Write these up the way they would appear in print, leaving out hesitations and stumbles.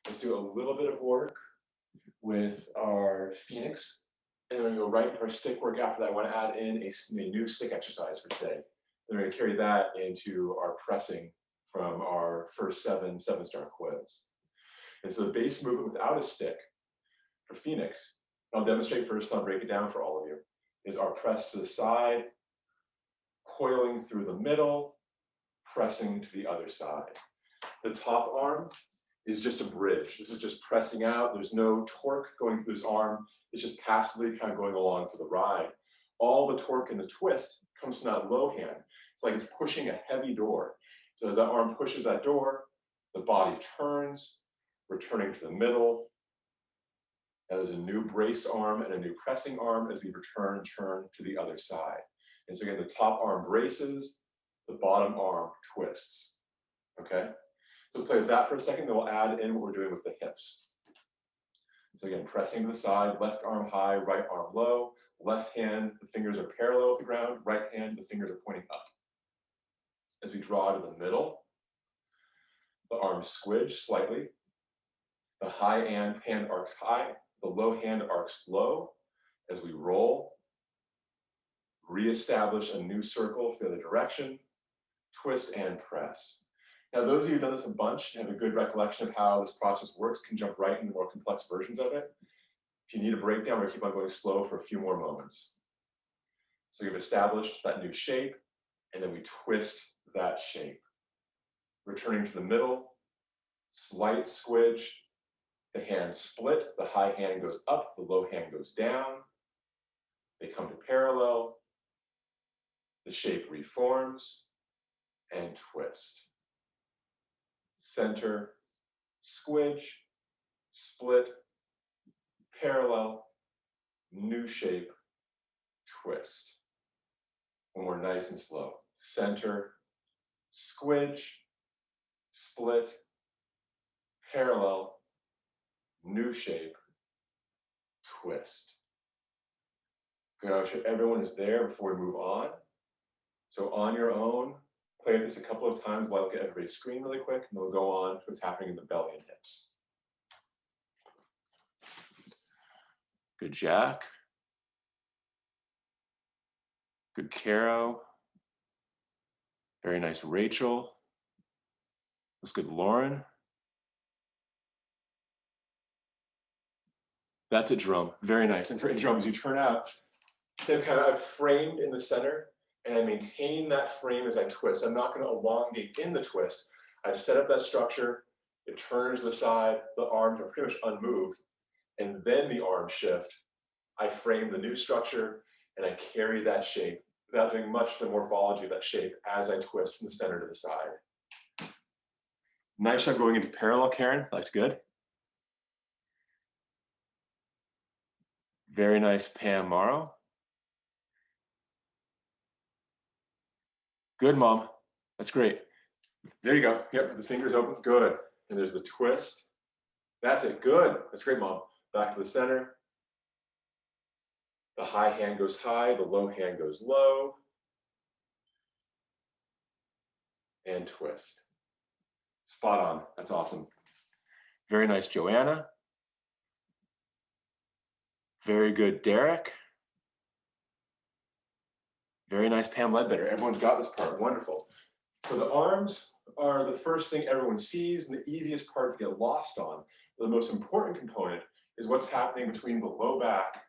Let's do a little bit of work with our Phoenix. And then we're going to go right into our stick work after that. I want to add in a new stick exercise for today. Then we're going to carry that into our pressing from our first 7-star quiz. And so the base movement without a stick for Phoenix, I'll demonstrate first and I'll break it down for all of you, is our press to the side, coiling through the middle, pressing to the other side. The top arm is just a bridge. This is just pressing out. There's no torque going through this arm. It's just passively kind of going along for the ride. All the torque in the twist comes from that low hand. It's like it's pushing a heavy door. So as that arm pushes that door, the body turns, returning to the middle. Now there's a new brace arm and a new pressing arm as we turn to the other side. And so again, the top arm braces, the bottom arm twists, okay? So let's play with that for a second, then we'll add in what we're doing with the hips. So again, pressing to the side, left arm high, right arm low, left hand, the fingers are parallel with the ground, right hand, the fingers are pointing up. As we draw to the middle, the arms squidge slightly, the high hand arcs high, the low hand arcs low. As we roll, reestablish a new circle the other direction, twist and press. Now, those of you who've done this a bunch and have a good recollection of how this process works can jump right into more complex versions of it. If you need a breakdown, we're going to keep on going slow for a few more moments. So you've established that new shape, and then we twist that shape. Returning to the middle, slight squidge, the hands split, the high hand goes up, the low hand goes down. They come to parallel, the shape reforms, and twist. Center, squidge, split, parallel, new shape, twist. One more nice and slow. Center, squidge, split, parallel, new shape, twist. I'm going to make sure everyone is there before we move on. So on your own, play with this a couple of times while I look at everybody's screen really quick, and then we'll go on to what's happening in the belly and hips. Good Jack. Good Caro. Very nice Rachel. That's good Lauren. That's a drum. Very nice. And for drums, you turn out, so I've framed in the center, and I maintain that frame as I twist. I'm not going to elongate in the twist. I've set up that structure. It turns to the side. The arms are pretty much unmoved. And then the arms shift. I frame the new structure, and I carry that shape without doing much to the morphology of that shape as I twist from the center to the side. Nice job going into parallel, Karen. That's good. Very nice, Pam Morrow. Good, Mom. That's great. There you go. Yep, the fingers open. Good. And there's the twist. That's it. Good. That's great, Mom. Back to the center. The high hand goes high. The low hand goes low. And twist. Spot on. That's awesome. Very nice, Joanna. Very good, Derek. Very nice, Pam Ledbetter. Everyone's got this part. Wonderful. So the arms are the first thing everyone sees and the easiest part to get lost on. The most important component is what's happening between the low back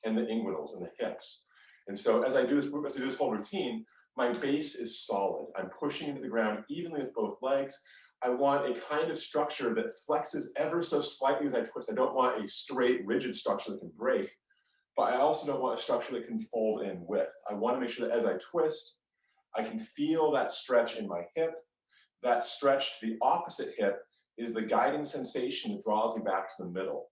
and the inguinals and the hips. And so as I do this whole routine, my base is solid. I'm pushing into the ground evenly with both legs. I want a kind of structure that flexes ever so slightly as I twist. I don't want a straight, rigid structure that can break, but I also don't want a structure that can fold in with. I want to make sure that as I twist, I can feel that stretch in my hip. That stretch to the opposite hip is the guiding sensation that draws me back to the middle.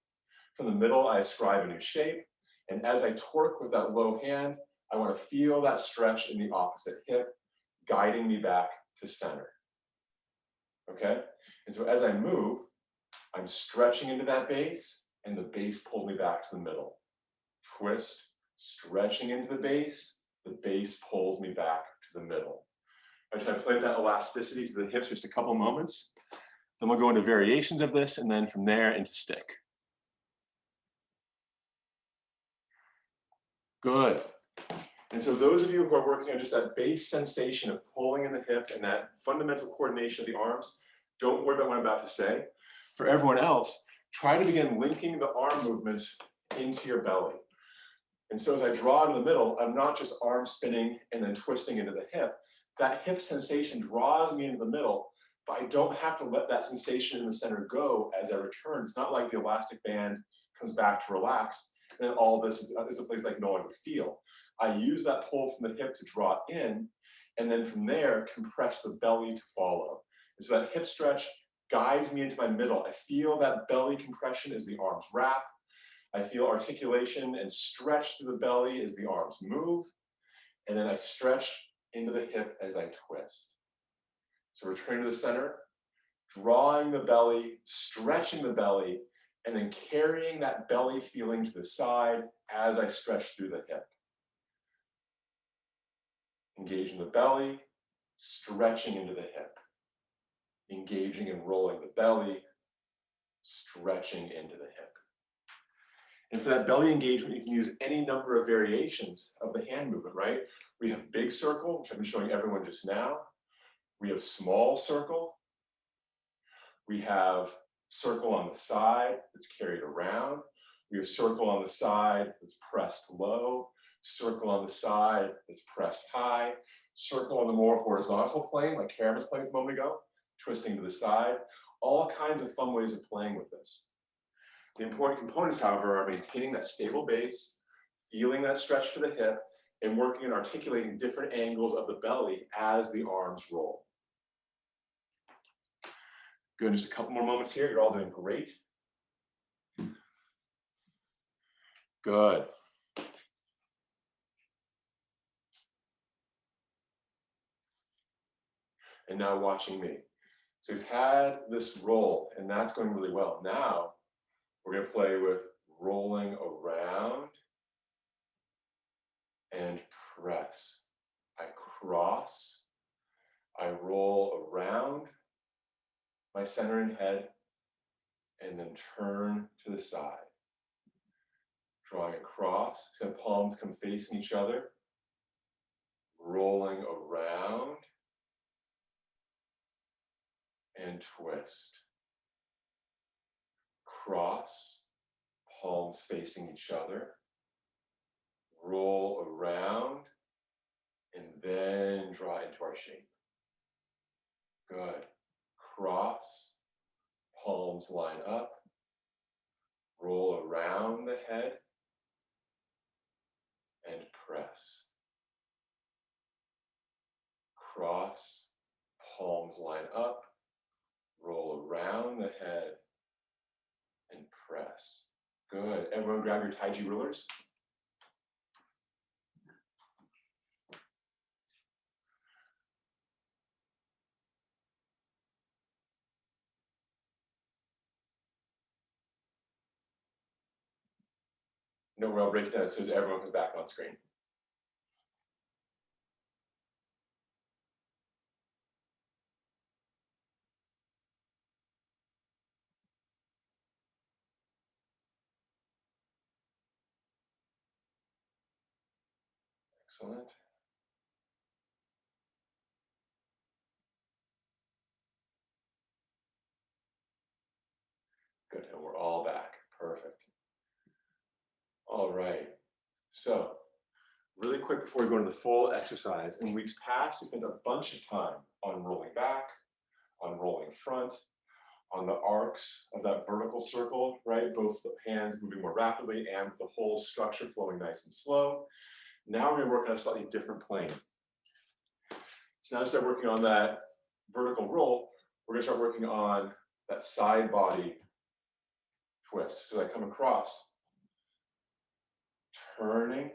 From the middle, I ascribe a new shape, and as I torque with that low hand, I want to feel that stretch in the opposite hip, guiding me back to center. Okay? And so as I move, I'm stretching into that base, and the base pulls me back to the middle. Twist, stretching into the base pulls me back to the middle. I try to play with that elasticity to the hips for just a couple moments. Then we'll go into variations of this, and then from there into stick. Good. And so those of you who are working on just that base sensation of pulling in the hip and that fundamental coordination of the arms, don't worry about what I'm about to say. For everyone else, try to begin linking the arm movements into your belly. And so as I draw to the middle, I'm not just arm spinning and then twisting into the hip. That hip sensation draws me into the middle, but I don't have to let that sensation in the center go as I return. It's not like the elastic band comes back to relax, and then all this is a place like no one would feel. I use that pull from the hip to draw in, and then from there, compress the belly to follow. And so that hip stretch guides me into my middle. I feel that belly compression as the arms wrap. I feel articulation and stretch through the belly as the arms move. And then I stretch into the hip as I twist. So returning to the center, drawing the belly, stretching the belly, and then carrying that belly feeling to the side as I stretch through the hip. Engaging the belly, stretching into the hip. Engaging and rolling the belly, stretching into the hip. And for that belly engagement, you can use any number of variations of the hand movement, right? We have big circle, which I've been showing everyone just now. We have small circle. We have circle on the side that's carried around. We have circle on the side that's pressed low. Circle on the side that's pressed high. Circle on the more horizontal plane, like Karen was playing with a moment ago, twisting to the side. All kinds of fun ways of playing with this. The important components, however, are maintaining that stable base, feeling that stretch to the hip, and working and articulating different angles of the belly as the arms roll. Good, just a couple more moments here. You're all doing great. Good. And now watching me. So we've had this roll, and that's going really well. Now, we're going to play with rolling around and press. I cross, I roll around my center and head, and then turn to the side. Drawing across, so palms come facing each other, rolling around and twist. Cross, palms facing each other, roll around, and then draw into our shape. Good. Cross, palms line up, roll around the head, and press. Cross, palms line up, roll around the head, and press. Good. Everyone grab your Taiji rulers. No, we're all breaking down as soon as everyone comes back on screen. Excellent. Good, and we're all back. Perfect. All right. So, really quick before we go into the full exercise, in weeks past, we spent a bunch of time on rolling back, on rolling front, on the arcs of that vertical circle, right? Both the hands moving more rapidly and the whole structure flowing nice and slow. Now we're going to work on a slightly different plane. So now to start working on that vertical roll, we're going to start working on that side body twist. So I come across, turning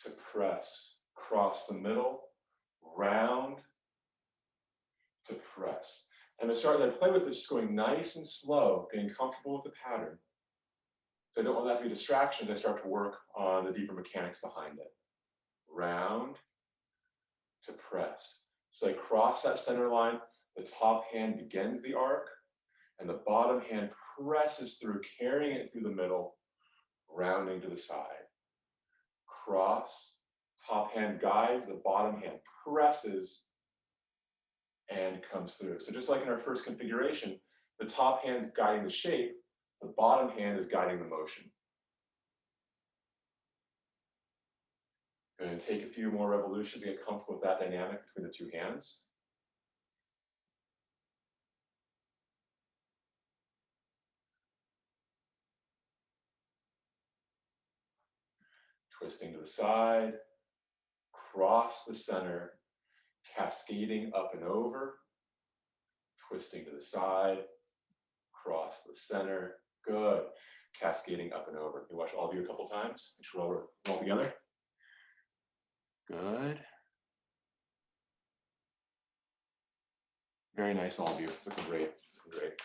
to press, cross the middle, round to press. And to start, as I play with this, just going nice and slow, getting comfortable with the pattern. So I don't want that to be distractions. I start to work on the deeper mechanics behind it. Round to press. So I cross that center line, The top hand begins the arc, and the bottom hand presses through, carrying it through the middle, rounding to the side. Cross, top hand guides, the bottom hand presses and comes through. So just like in our first configuration, the top hand's guiding the shape, the bottom hand is guiding the motion. Going to take a few more revolutions to get comfortable with that dynamic between the two hands. Twisting to the side, cross the center, cascading up and over, twisting to the side, cross the center, good. Cascading up and over. You watch all of you a couple times, make sure we're all together. Good. Very nice, all of you. It's looking great. It's looking great.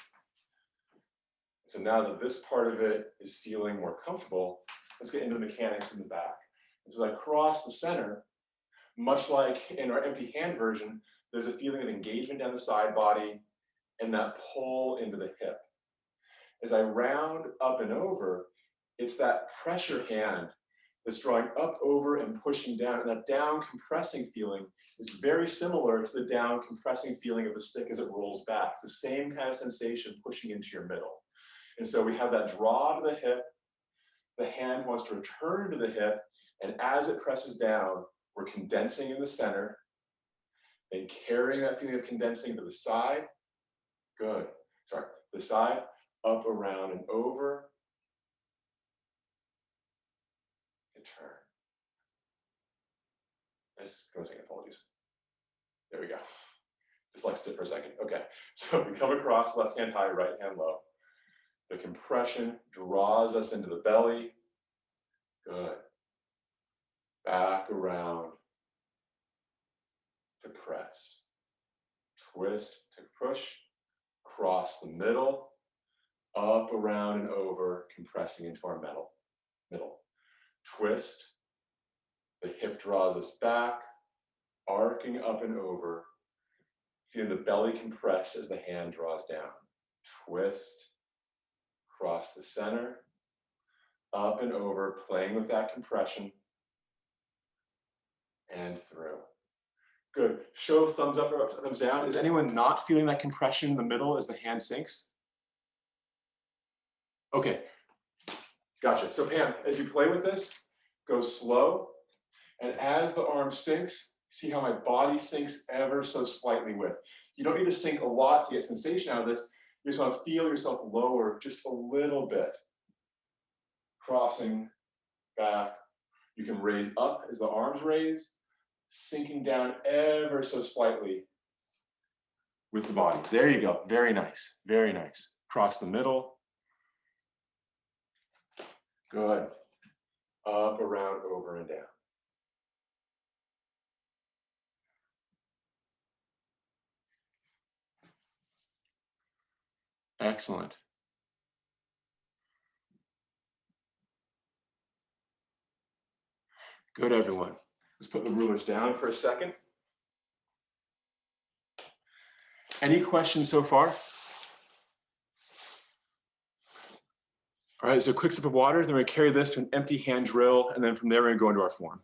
So now that this part of it is feeling more comfortable, let's get into the mechanics in the back. And so as I cross the center, much like in our empty hand version, there's a feeling of engagement down the side body and that pull into the hip. As I round up and over, it's that pressure hand that's drawing up over and pushing down, and that down compressing feeling is very similar to the down compressing feeling of the stick as it rolls back. It's the same kind of sensation pushing into your middle. And so we have that draw to the hip, the hand wants to return to the hip, and as it presses down, we're condensing in the center, then carrying that feeling of condensing to the side, good, sorry, the side, up, around, and over, and turn. Just give me a second, apologies. There we go. Just like stiff for a second. Okay, so we come across, left hand high, right hand low. The compression draws us into the belly. Good. Back around to press. Twist to push. Cross the middle. Up, around, and over, compressing into our middle. Twist. The hip draws us back, arcing up and over. Feel the belly compress as the hand draws down. Twist. Cross the center. Up and over, playing with that compression. And through. Good. Show of thumbs up or thumbs down. Is anyone not feeling that compression in the middle as the hand sinks? Okay. Gotcha. So Pam, as you play with this, go slow. And as the arm sinks, see how my body sinks ever so slightly with. You don't need to sink a lot to get sensation out of this. You just want to feel yourself lower just a little bit. Crossing back. You can raise up as the arms raise, sinking down ever so slightly with the body. There you go. Very nice. Very nice. Cross the middle. Good. Up, around, over, and down. Excellent. Good, everyone. Let's put the rulers down for a second. Any questions so far? All right, so a quick sip of water, then we're gonna carry this to an empty hand drill, and then from there we're gonna go into our form.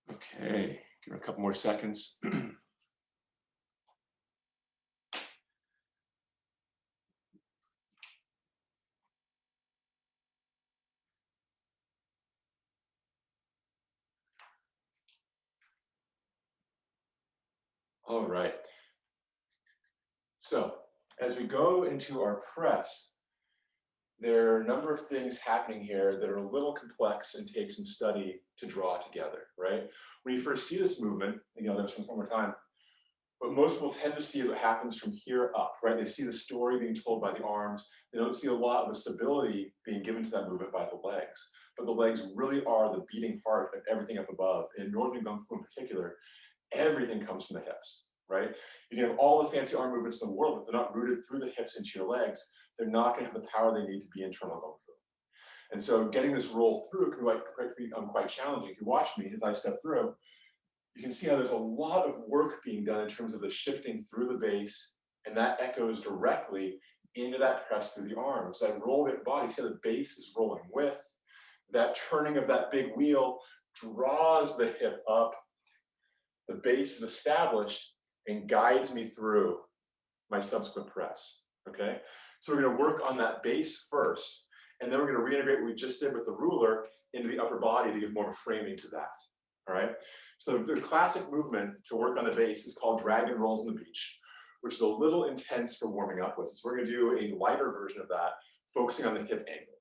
Okay, give it a couple more seconds. All right. So as we go into our press, there are a number of things happening here that are a little complex and take some study to draw together, right? When you first see this movement, there's one more time, but most people tend to see what happens from here up, right? They see the story being told by the arms. They don't see a lot of the stability being given to that movement by the legs. But the legs really are the beating heart of everything up above. In Northern Kung Fu in particular, everything comes from the hips, right? You can have all the fancy arm movements in the world, but if they're not rooted through the hips into your legs, they're not going to have the power they need to be internal Kung Fu. And so getting this roll through can be quite challenging. If you watch me as I step through, you can see how there's a lot of work being done in terms of the shifting through the base, and that echoes directly into that press through the arms. I roll the body, see how the base is rolling with. That turning of that big wheel draws the hip up. The base is established and guides me through my subsequent press, okay? So we're gonna work on that base first, and then we're gonna reintegrate what we just did with the ruler into the upper body to give more of a framing to that, all right? So the classic movement to work on the base is called dragon rolls on the beach, which is a little intense for warming up with. So we're gonna do a lighter version of that, focusing on the hip angle.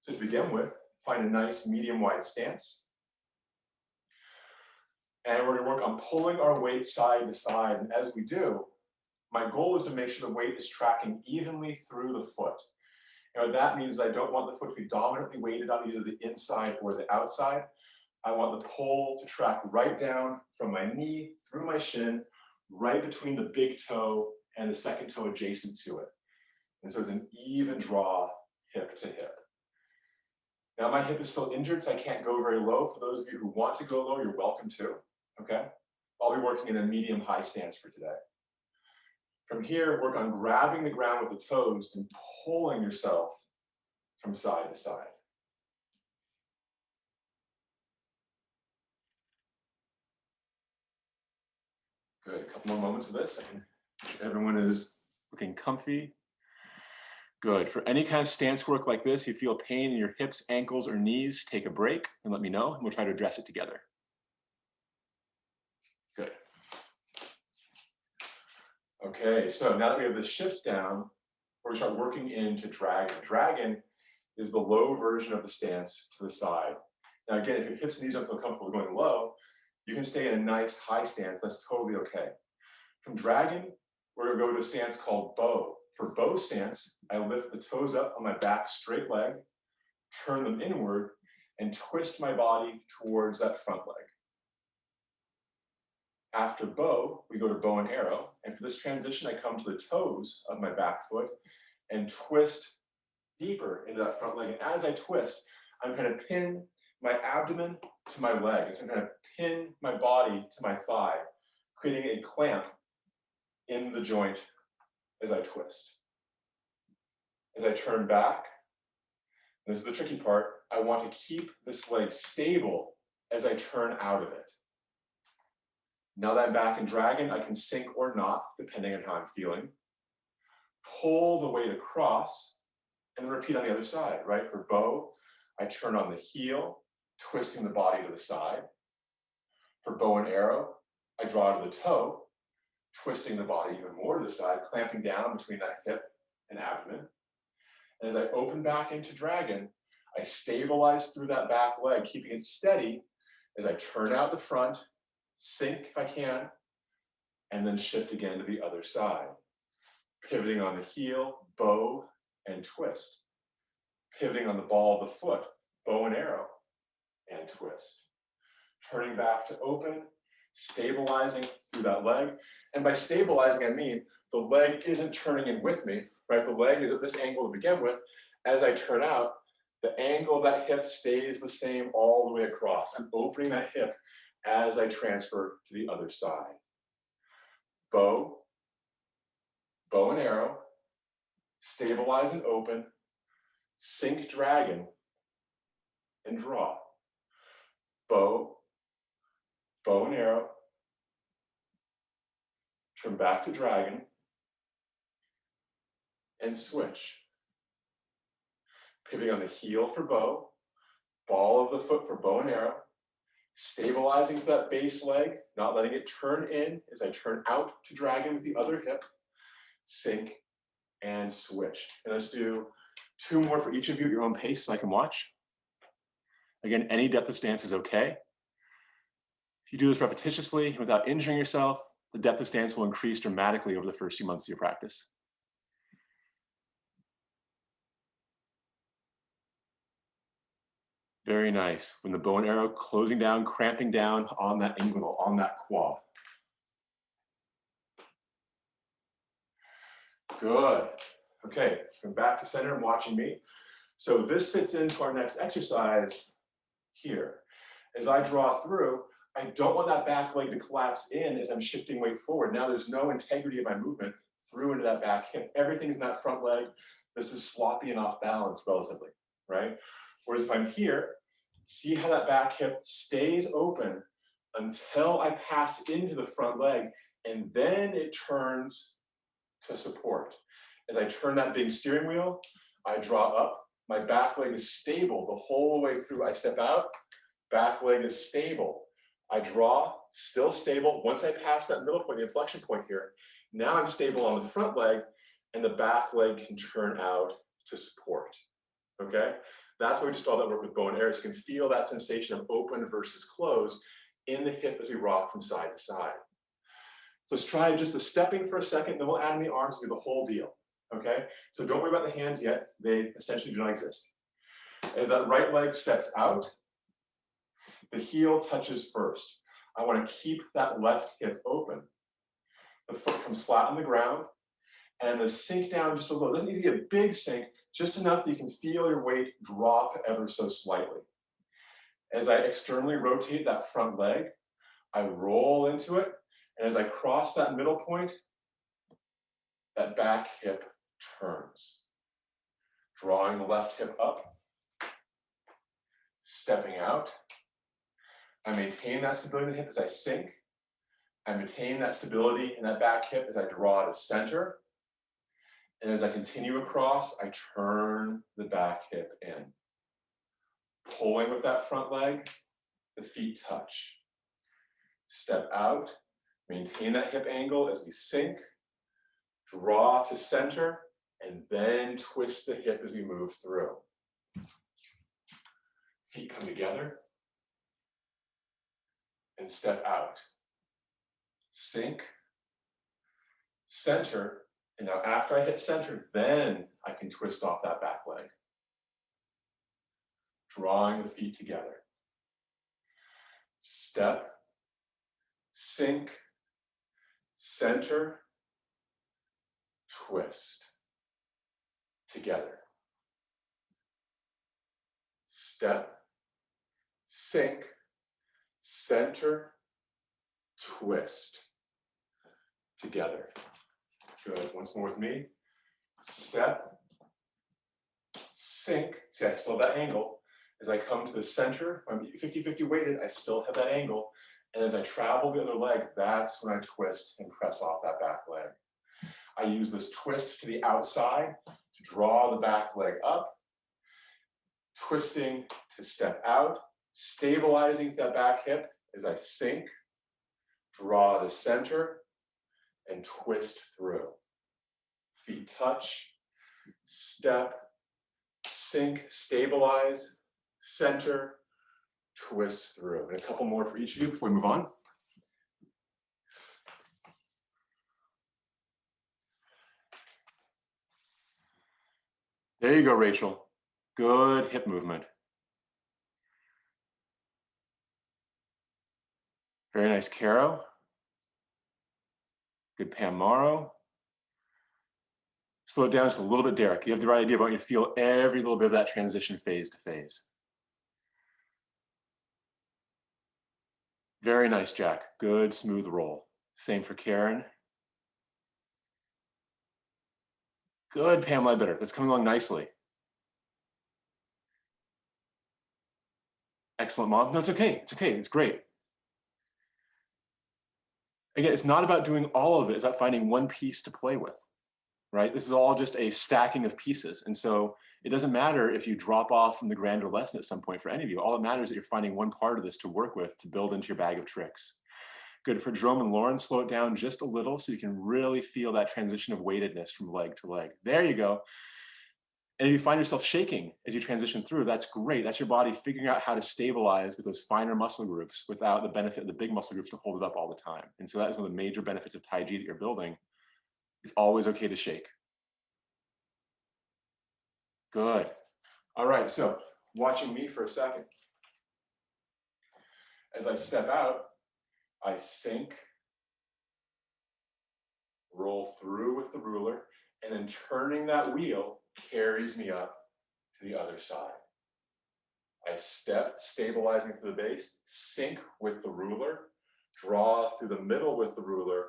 So to begin with, find a nice medium wide stance. And we're gonna work on pulling our weight side to side. And as we do, my goal is to make sure the weight is tracking evenly through the foot. And what that means is I don't want the foot to be dominantly weighted on either the inside or the outside. I want the pull to track right down from my knee through my shin, right between the big toe and the second toe adjacent to it. And so it's an even draw hip to hip. Now my hip is still injured, so I can't go very low. For those of you who want to go low, you're welcome to, okay? I'll be working in a medium high stance for today. From here, work on grabbing the ground with the toes and pulling yourself from side to side. Good, a couple more moments of this. Everyone is looking comfy. Good, for any kind of stance work like this, you feel pain in your hips, ankles, or knees, take a break and let me know, and we'll try to address it together. Good. Okay, so now that we have the shift down, we're gonna start working into dragon. Dragon is the low version of the stance to the side. Now again, if your hips and knees don't feel comfortable going low, you can stay in a nice high stance, that's totally okay. From dragon, we're gonna go to a stance called bow. For bow stance, I lift the toes up on my back straight leg, turn them inward, and twist my body towards that front leg. After bow, we go to bow and arrow. And for this transition, I come to the toes of my back foot and twist deeper into that front leg. And as I twist, I'm trying to pin my abdomen to my leg. So I'm trying to pin my body to my thigh, creating a clamp in the joint as I twist. As I turn back, this is the tricky part, I want to keep this leg stable as I turn out of it. Now that I'm back in dragon, I can sink or not, depending on how I'm feeling. Pull the weight across, and then repeat on the other side, right? For bow, I turn on the heel, twisting the body to the side. For bow and arrow, I draw to the toe, twisting the body even more to the side, clamping down between that hip and abdomen. And as I open back into dragon, I stabilize through that back leg, keeping it steady as I turn out the front, sink if I can, and then shift again to the other side. Pivoting on the heel, bow, and twist. Pivoting on the ball of the foot, bow and arrow, and twist. Turning back to open, stabilizing through that leg. And by stabilizing, I mean the leg isn't turning in with me, right? The leg is at this angle to begin with. As I turn out, the angle of that hip stays the same all the way across. I'm opening that hip as I transfer to the other side. Bow, bow and arrow, stabilize and open, sink dragon, and draw. Bow, bow and arrow, turn back to dragon, and switch. Pivoting on the heel for bow, ball of the foot for bow and arrow, stabilizing for that base leg, not letting it turn in as I turn out to dragon with the other hip, sink, and switch. And let's do 2 more for each of you at your own pace so I can watch. Again, any depth of stance is okay. If you do this repetitiously without injuring yourself, the depth of stance will increase dramatically over the first few months of your practice. Very nice. When the bow and arrow closing down, cramping down on that inguinal, on that quad. Good. Okay, come back to center and watching me. So this fits into our next exercise here. As I draw through, I don't want that back leg to collapse in as I'm shifting weight forward. Now there's no integrity of my movement through into that back hip. Everything's in that front leg. This is sloppy and off balance relatively, right? Whereas if I'm here, see how that back hip stays open until I pass into the front leg, and then it turns to support. As I turn that big steering wheel, I draw up. My back leg is stable the whole way through. I step out, back leg is stable. I draw, still stable. Once I pass that middle point, the inflection point here, now I'm stable on the front leg, and the back leg can turn out to support, okay? That's why we just all that work with bow and arrows. You can feel that sensation of open versus close in the hip as we rock from side to side. So let's try just the stepping for a second, then we'll add in the arms and do the whole deal, okay? So don't worry about the hands yet. They essentially do not exist. As that right leg steps out, the heel touches first. I want to keep that left hip open. The foot comes flat on the ground, and the sink down just a little. It doesn't need to be a big sink, just enough that you can feel your weight drop ever so slightly. As I externally rotate that front leg, I roll into it, and as I cross that middle point, that back hip turns. Drawing the left hip up, stepping out. I maintain that stability in the hip as I sink. I maintain that stability in that back hip as I draw to center. And as I continue across, I turn the back hip in. Pulling with that front leg, the feet touch. Step out, maintain that hip angle as we sink, draw to center, and then twist the hip as we move through. Feet come together, and step out. Sink, center, and now after I hit center, then I can twist off that back leg. Drawing the feet together. Step, sink, center, twist. Together. Step, sink, center, twist. Together. Good. Once more with me. Step, sink. See, I still have that angle. As I come to the center, I'm 50-50 weighted, I still have that angle. And as I travel the other leg, that's when I twist and press off that back leg. I use this twist to the outside to draw the back leg up, twisting to step out, stabilizing that back hip as I sink, draw to center, and twist through. Feet touch, step, sink, stabilize, center, twist through. And a couple more for each of you before we move on. There you go, Rachel. Good hip movement. Very nice, Caro. Good, Pam Morrow. Slow it down just a little bit, Derek. You have the right idea about you feel every little bit of that transition phase to phase. Very nice, Jack. Good, smooth roll. Same for Karen. Good, Pam Ledbetter. That's coming along nicely. Excellent, Mom. No, it's okay. It's okay. It's great. Again, it's not about doing all of it. It's about finding one piece to play with, right? This is all just a stacking of pieces. And so it doesn't matter if you drop off from the grander lesson at some point for any of you. All that matters is that you're finding one part of this to work with to build into your bag of tricks. Good. For Jerome and Lauren, slow it down just a little so you can really feel that transition of weightedness from leg to leg. There you go. And if you find yourself shaking as you transition through, that's great. That's your body figuring out how to stabilize with those finer muscle groups without the benefit of the big muscle groups to hold it up all the time. And so that is one of the major benefits of Taiji that you're building. It's always okay to shake. Good. All right, so watching me for a second. As I step out, I sink, roll through with the ruler, and then turning that wheel carries me up to the other side. I step, stabilizing through the base, sink with the ruler, draw through the middle with the ruler,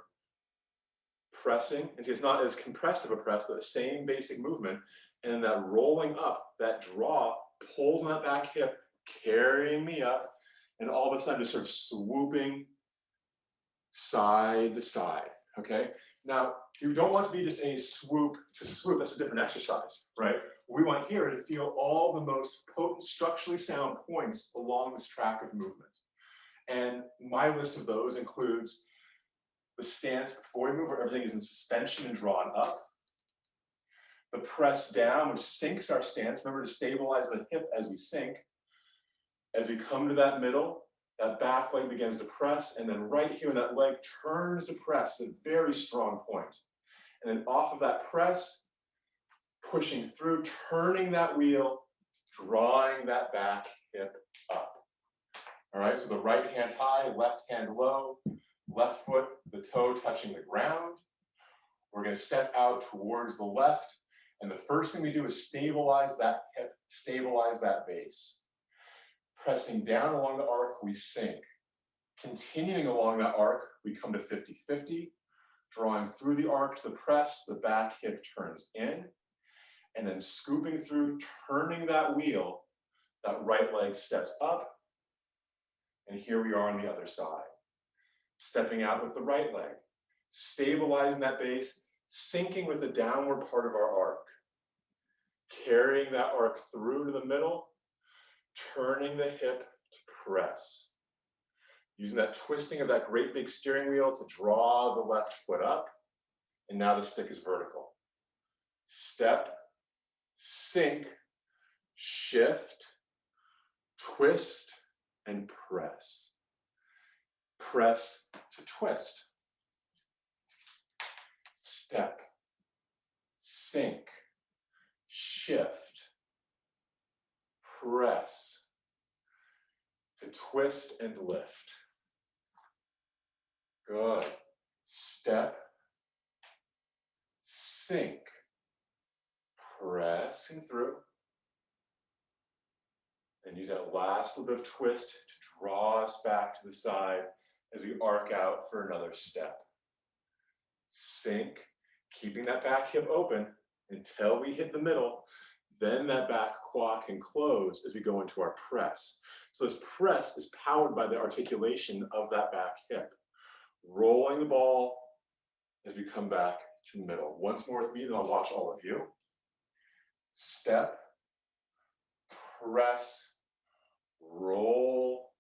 pressing, and see it's not as compressed of a press, but the same basic movement, and then that rolling up, that draw pulls on that back hip, carrying me up, and all of a sudden just sort of swooping side to side, okay? Now, you don't want to be just a swoop to swoop, that's a different exercise, right? We want here to feel all the most potent, structurally sound points along this track of movement. And my list of those includes the stance before we move, where everything is in suspension and drawn up. The press down, which sinks our stance. Remember to stabilize the hip as we sink. As we come to that middle, that back leg begins to press, and then right here when that leg turns to press, it's a very strong point. And then off of that press, pushing through, turning that wheel, drawing that back hip up. All right, so the right hand high, left hand low, left foot, the toe touching the ground. We're going to step out towards the left, and the first thing we do is stabilize that hip, stabilize that base. Pressing down along the arc, we sink. Continuing along that arc, we come to 50-50. Drawing through the arc to the press, the back hip turns in. And then scooping through, turning that wheel, that right leg steps up. And here we are on the other side. Stepping out with the right leg, stabilizing that base, sinking with the downward part of our arc. Carrying that arc through to the middle, turning the hip to press. Using that twisting of that great big steering wheel to draw the left foot up. And now the stick is vertical. Step, sink, shift, twist, and press. Press to twist. Step, sink, shift, press, to twist and lift. Good. Step, sink, pressing through. And use that last little bit of twist to draw us back to the side as we arc out for another step. Sink, keeping that back hip open until we hit the middle. Then that back quad can close as we go into our press. So this press is powered by the articulation of that back hip. Rolling the ball as we come back to the middle. Once more with me, then I'll watch all of you. Step, press, roll,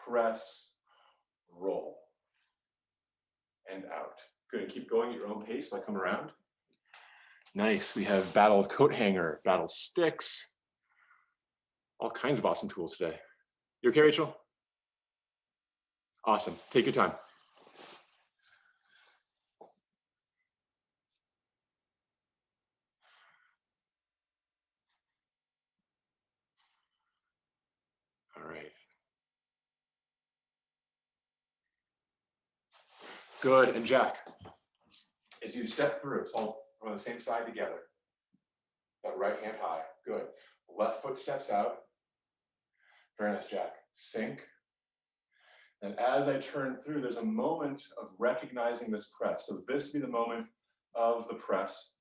press, roll, and out. Good, and keep going at your own pace while I come around. Nice, we have battle coat hanger, battle sticks, all kinds of awesome tools today. You okay, Rachel? Awesome, take your time. All right. Good, and Jack, as you step through, it's all on the same side together. That right hand high, good. Left foot steps out. Very nice, Jack. Sink. And as I turn through, there's a moment of recognizing this press. So this will be the moment of the press.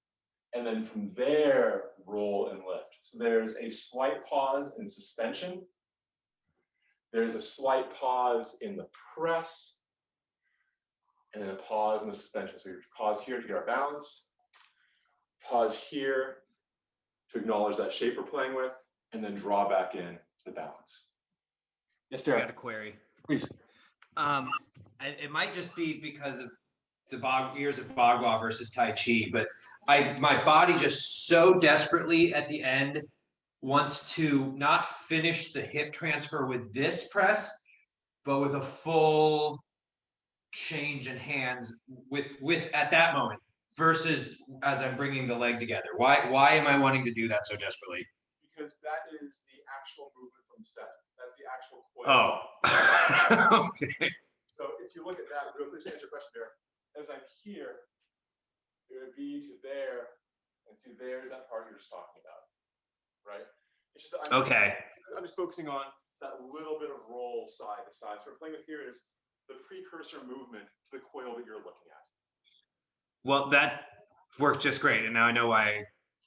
And then from there, roll and lift. So there's a slight pause in suspension. There's a slight pause in the press. And then a pause in the suspension. So we pause here to get our balance. Pause here to acknowledge that shape we're playing with, and then draw back in to the balance. Yes, Derek. I got a query. Please. It might just be because of years of Bagua versus Taiji, but my body just so desperately at the end wants to not finish the hip transfer with this press, but with a full change in hands with at that moment versus as I'm bringing the leg together. Why am I wanting to do that so desperately? Because that is the actual movement from the set. That's the actual coil. Oh. Okay. So if you look at that, real quick to answer your question there, as I'm here, it would be to there, and see there's that part you're just talking about, right? It's just I'm just focusing on that little bit of roll side to side. So what we're playing with here is the precursor movement to the coil that you're looking at. Well, that worked just great, and now I know why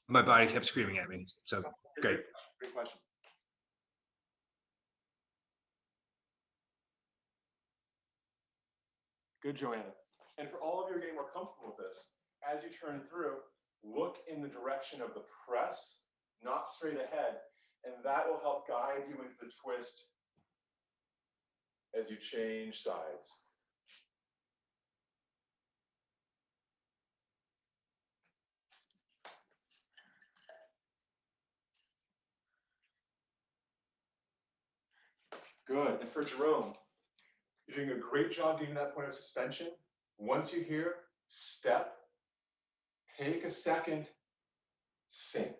my body kept screaming at me. So great. Great question. Good, Joanna. And for all of you who are getting more comfortable with this, as you turn through, look in the direction of the press, not straight ahead, and that will help guide you into the twist as you change sides. Good. And for Jerome, you're doing a great job getting to that point of suspension. Once you hear step, take a second, sink.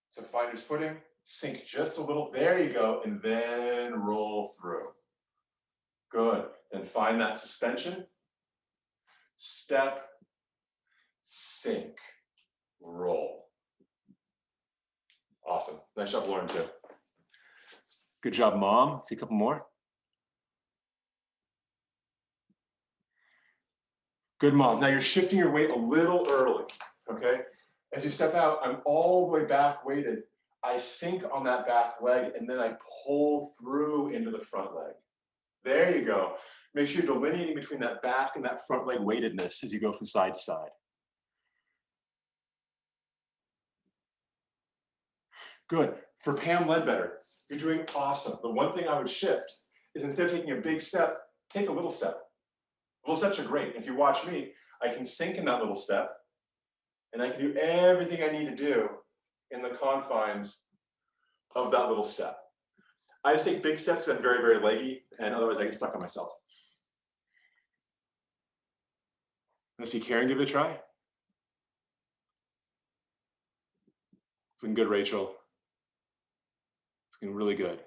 So finder's footing, sink just a little, there you go, and then roll through. Good, then find that suspension, step, sink, roll. Awesome, nice job, Lauren, too. Good job, Mom. See a couple more. Good, Mom. Now you're shifting your weight a little early, okay? As you step out, I'm all the way back weighted. I sink on that back leg, and then I pull through into the front leg. There you go. Make sure you're delineating between that back and that front leg weightedness as you go from side to side. Good. For Pam Ledbetter, you're doing awesome. The one thing I would shift is instead of taking a big step, take a little step. Little steps are great. If you watch me, I can sink in that little step, and I can do everything I need to do in the confines of that little step. I just take big steps because I'm very, very leggy, and otherwise I get stuck on myself. Let's see, Karen, give it a try. It's looking good, Rachel. It's looking really good.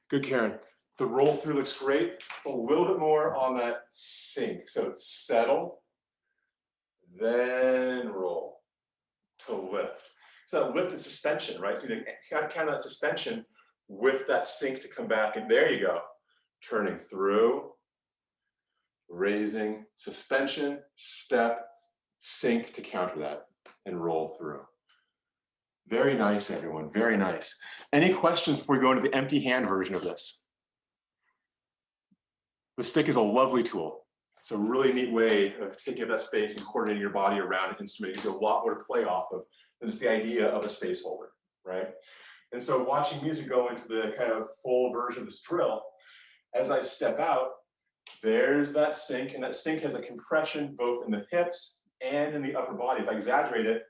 Good, Karen. The roll through looks great. A little bit more on that sink. So settle, then roll to lift. So that lift is suspension, right? So you got to count that suspension with that sink to come back. And there you go. Turning through, raising, suspension, step, sink to counter that, and roll through. Very nice, everyone. Very nice. Any questions before we go into the empty hand version of this? The stick is a lovely tool. It's a really neat way of taking up that space and coordinating your body around an instrument. It gives you a lot more to play off of than just the idea of a space holder, right? And so watching music go into the kind of full version of this drill, as I step out, there's that sink, and that sink has a compression both in the hips and in the upper body. If I exaggerate it,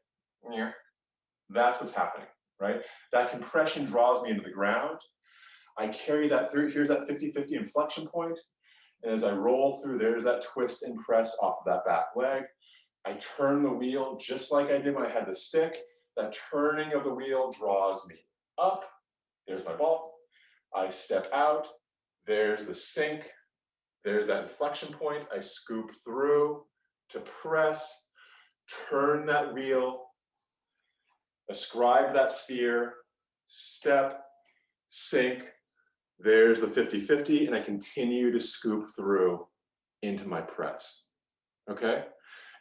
that's what's happening, right? That compression draws me into the ground. I carry that through. Here's that 50-50 inflection point. And as I roll through, there's that twist and press off of that back leg. I turn the wheel just like I did when I had the stick. That turning of the wheel draws me up. There's my ball. I step out. There's the sink. There's that inflection point. I scoop through to press, turn that wheel, ascribe that sphere, step, sink. There's the 50-50, and I continue to scoop through into my press. Okay?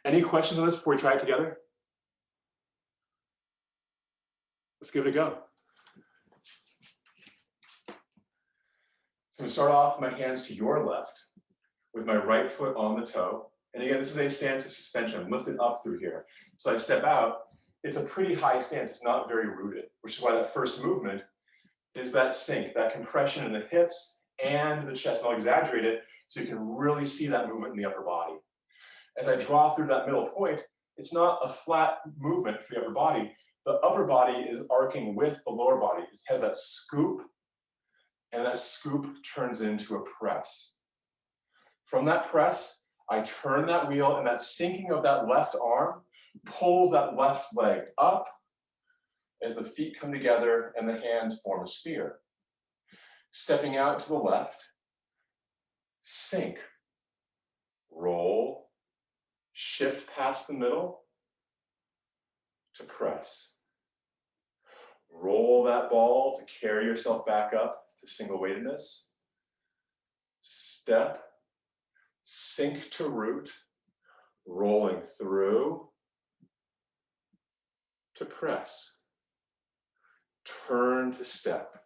Any questions on this before we try it together? Let's give it a go. So I'm going to start off with my hands to your left, with my right foot on the toe. And again, this is a stance of suspension. I'm lifted up through here. So I step out. It's a pretty high stance. It's not very rooted, which is why that first movement is that sink, that compression in the hips and the chest, and I'll exaggerate it so you can really see that movement in the upper body. As I draw through that middle point, it's not a flat movement for the upper body. The upper body is arcing with the lower body. It has that scoop, and that scoop turns into a press. From that press, I turn that wheel, and that sinking of that left arm pulls that left leg up as the feet come together and the hands form a sphere. Stepping out to the left, sink, roll, shift past the middle to press. Roll that ball to carry yourself back up to single weightedness. Step, sink to root, rolling through to press. Turn to step.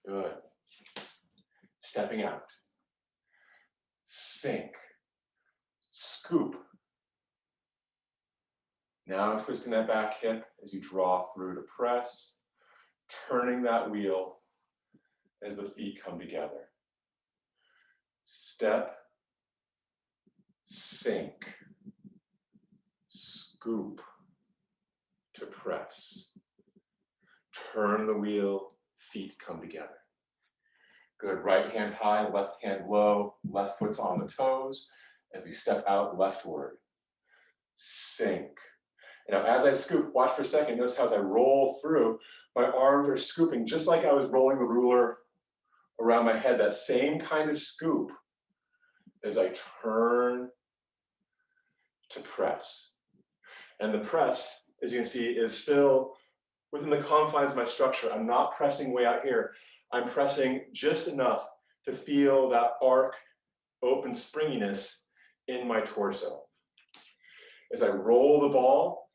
Good. Stepping out. Sink. Scoop. Now twisting that back hip as you draw through to press, turning that wheel as the feet come together. Step, sink, scoop to press. Turn the wheel, feet come together. Good, right hand high, left hand low, left foot's on the toes as we step out leftward. Sink. Now, as I scoop, watch for a second, notice how as I roll through, my arms are scooping just like I was rolling the ruler around my head, that same kind of scoop as I turn to press. And the press, as you can see, is still within the confines of my structure. I'm not pressing way out here. I'm pressing just enough to feel that arc, open springiness in my torso. As I roll the ball,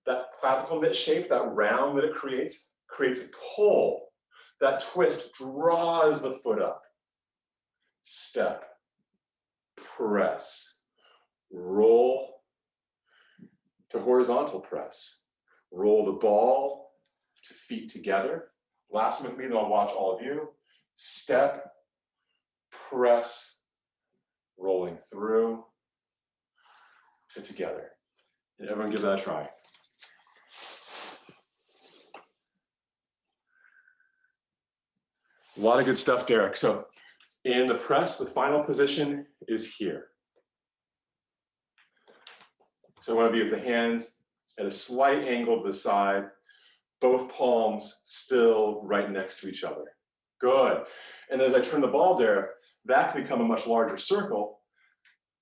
that clavicle mitt shape, that round that it creates a pull. That twist draws the foot up. Step, press, roll to horizontal press. Roll the ball to feet together. Last one with me, then I'll watch all of you. Step, press, rolling through to together. And everyone give that a try. A lot of good stuff, Derek. So in the press, the final position is here. So I want to be with the hands at a slight angle to the side, both palms still right next to each other. Good. And as I turn the ball, Derek, that can become a much larger circle,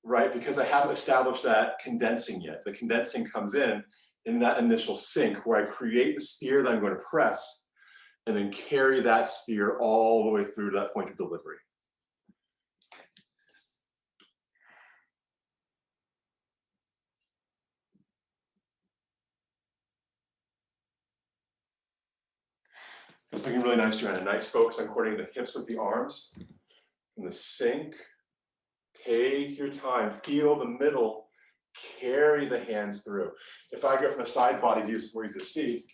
right? Because I haven't established that condensing yet. The condensing comes in that initial sink where I create the sphere that I'm going to press and then carry that sphere all the way through to that point of delivery. It's looking really nice, Joanna. Nice focus on coordinating the hips with the arms. From the sink, take your time, feel the middle, carry the hands through. If I go from a side body view, it's more easy to see.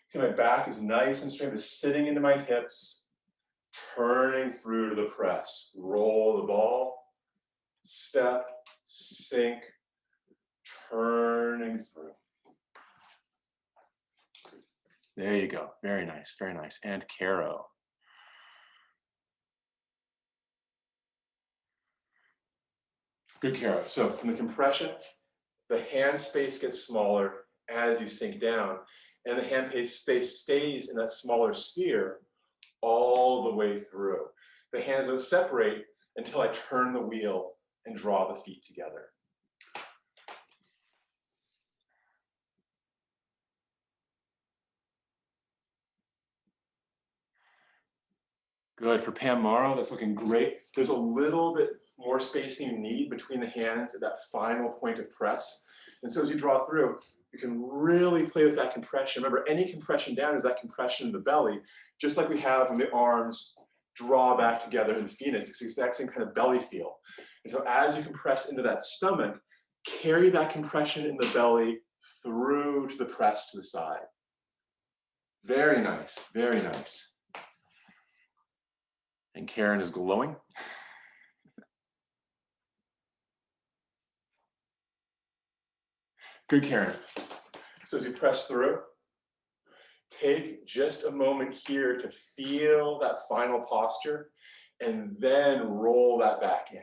See, my back is nice and straight, just sitting into my hips, turning through to the press. Roll the ball, step, sink, turning through. There you go. Very nice, very nice. And Caro. Good, Caro. So from the compression, the hand space gets smaller as you sink down, and the hand space stays in that smaller sphere all the way through. The hands don't separate until I turn the wheel and draw the feet together. Good, for Pam Morrow, that's looking great. There's a little bit more space than you need between the hands at that final point of press. And so as you draw through, you can really play with that compression. Remember, any compression down is that compression in the belly, just like we have when the arms draw back together in Phoenix. It's the exact same kind of belly feel. And so as you compress into that stomach, carry that compression in the belly through to the press to the side. Very nice, very nice. And Karen is glowing. Good, Karen. So as you press through, take just a moment here to feel that final posture and then roll that back in.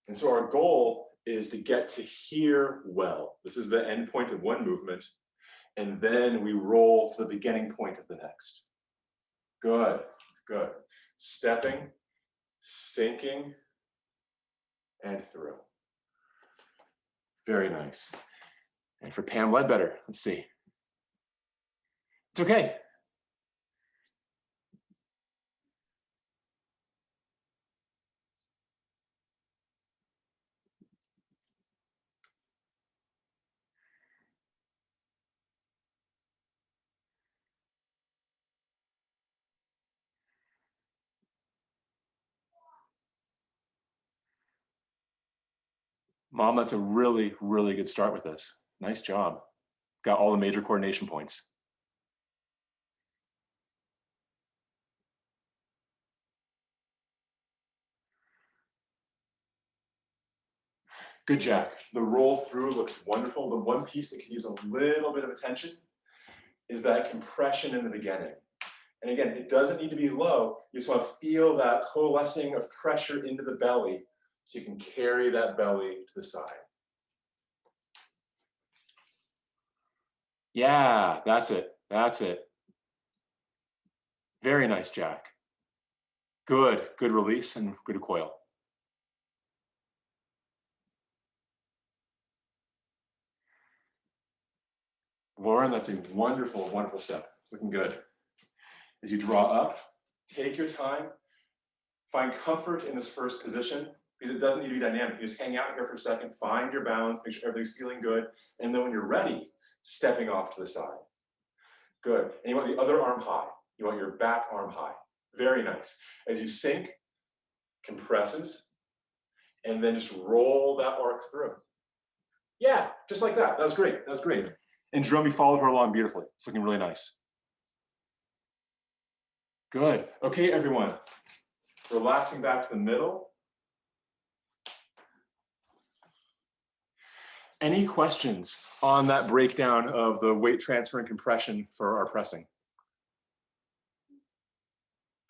And so our goal is to get to here well. This is the end point of one movement, and then we roll to the beginning point of the next. Good, good. Stepping, sinking, and through. Very nice. And for Pam Ledbetter, let's see. It's okay. Mom, that's a really, really good start with this. Nice job. Got all the major coordination points. Good, Jack. The roll through looks wonderful. The one piece that can use a little bit of attention is that compression in the beginning. And again, it doesn't need to be low. You just want to feel that coalescing of pressure into the belly so you can carry that belly to the side. Yeah, that's it. That's it. Very nice, Jack. Good, good release and good coil. Lauren, that's a wonderful, wonderful step. It's looking good. As you draw up, take your time, find comfort in this first position because it doesn't need to be dynamic. You just hang out here for a second, find your balance, make sure everything's feeling good. And then when you're ready, stepping off to the side. Good. And you want the other arm high. You want your back arm high. Very nice. As you sink, compresses, and then just roll that arc through. Yeah, just like that. That was great. That was great. And Jerome, you followed her along beautifully. It's looking really nice. Good. Okay, everyone. Relaxing back to the middle. Any questions on that breakdown of the weight transfer and compression for our pressing?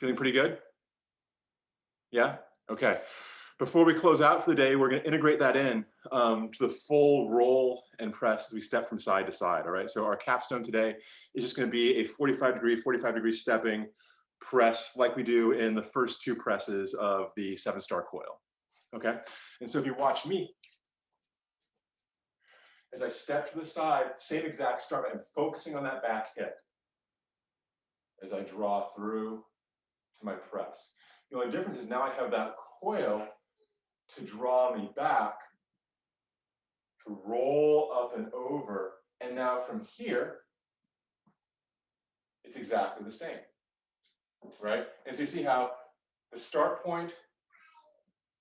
Feeling pretty good? Yeah? Okay. Before we close out for the day, we're going to integrate that in to the full roll and press as we step from side to side, all right? So our capstone today is just going to be a 45 degree stepping press like we do in the first two presses of the 7-star coil, okay? And so if you watch me, as I step to the side, same exact start, I'm focusing on that back hip as I draw through to my press. The only difference is now I have that coil to draw me back, to roll up and over, and now from here, it's exactly the same, right? And so you see how the start point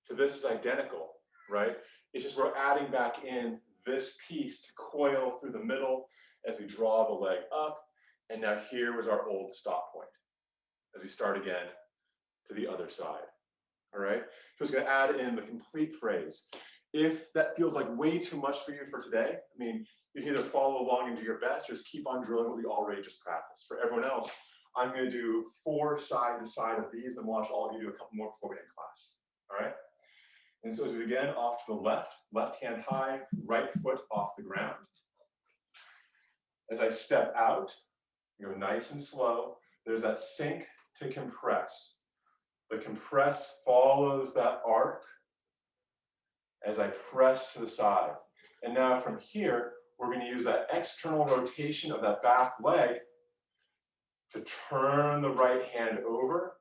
to this is identical, right? It's just we're adding back in this piece to coil through the middle as we draw the leg up, and now here was our old stop point as we start again to the other side. All right, so it's going to add in the complete phrase. If that feels like way too much for you for today, I mean, you can either follow along and do your best, or just keep on drilling what we already just practiced. For everyone else, I'm going to do 4 side to side of these, then watch all of you do a couple more before we end class. All right, and so as we begin, off to the left hand high, right foot off the ground. As I step out, go nice and slow. There's that sink to compress. The compress follows that arc as I press to the side. And now from here, we're going to use that external rotation of that back leg to turn the right hand over.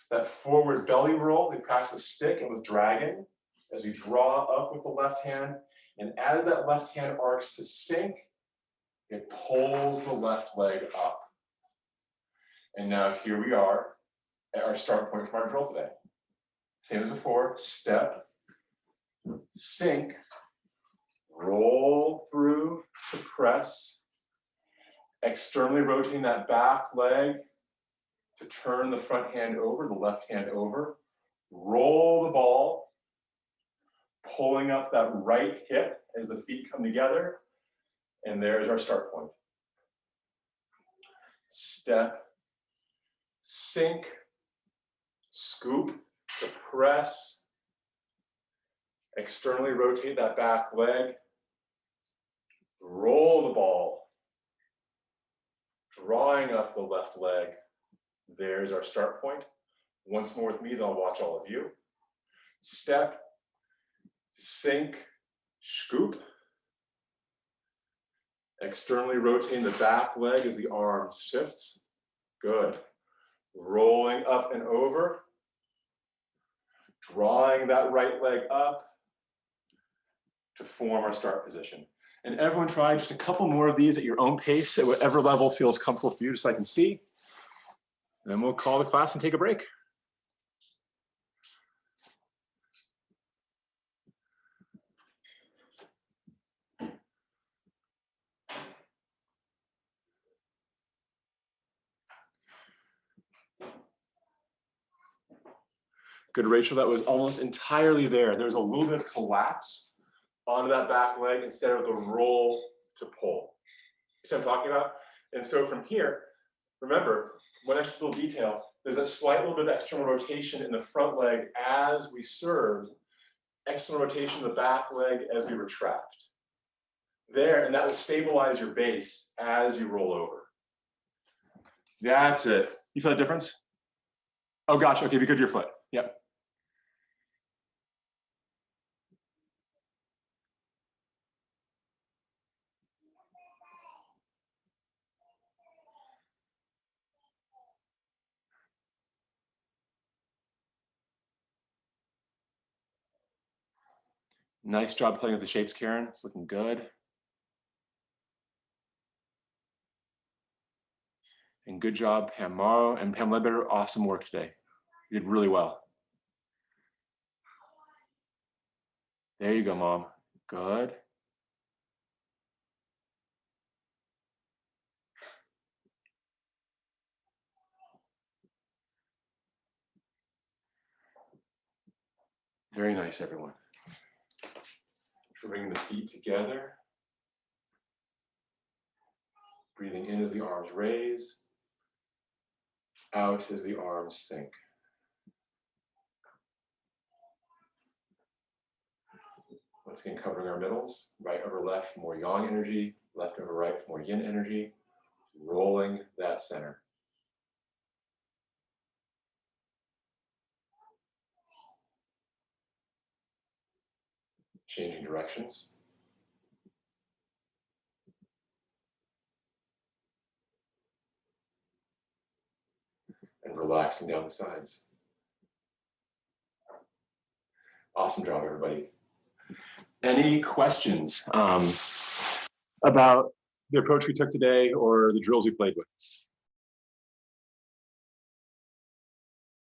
That forward belly roll, we practice stick and with dragon as we draw up with the left hand. And as that left hand arcs to sink, it pulls the left leg up. And now here we are at our start point for our drill today. Same as before, step, sink, roll through to press, Externally rotating that back leg to turn the front hand over, the left hand over. Roll the ball, pulling up that right hip as the feet come together. And there's our start point. Step, sink, scoop to press. Externally rotate that back leg. Roll the ball, drawing up the left leg. There's our start point. Once more with me, then I'll watch all of you. Step, sink, scoop. Externally rotating the back leg as the arm shifts. Good. Rolling up and over. Drawing that right leg up to form our start position. And everyone try just a couple more of these at your own pace, at whatever level feels comfortable for you, just so I can see. Then we'll call the class and take a break. Good, Rachel, that was almost entirely there. There's a little bit of collapse onto that back leg instead of the roll to pull. You see what I'm talking about? And so from here, remember, one extra little detail, there's a slight little bit of external rotation in the front leg as we serve, external rotation of the back leg as we retract. There, and that will stabilize your base as you roll over. That's it. You feel that difference? Oh gosh, okay, because of your foot. Yep. Nice job playing with the shapes, Karen. It's looking good. And good job, Pam Morrow and Pam Ledbetter. Awesome work today. You did really well. There you go, Mom. Good. Very nice, everyone. Bringing the feet together. Breathing in as the arms raise. Out as the arms sink. Once again, covering our middles. Right over left for more yang energy. Left over right for more yin energy. Rolling that center. Changing directions. And relaxing down the sides. Awesome job, everybody. Any questions about the approach we took today or the drills we played with?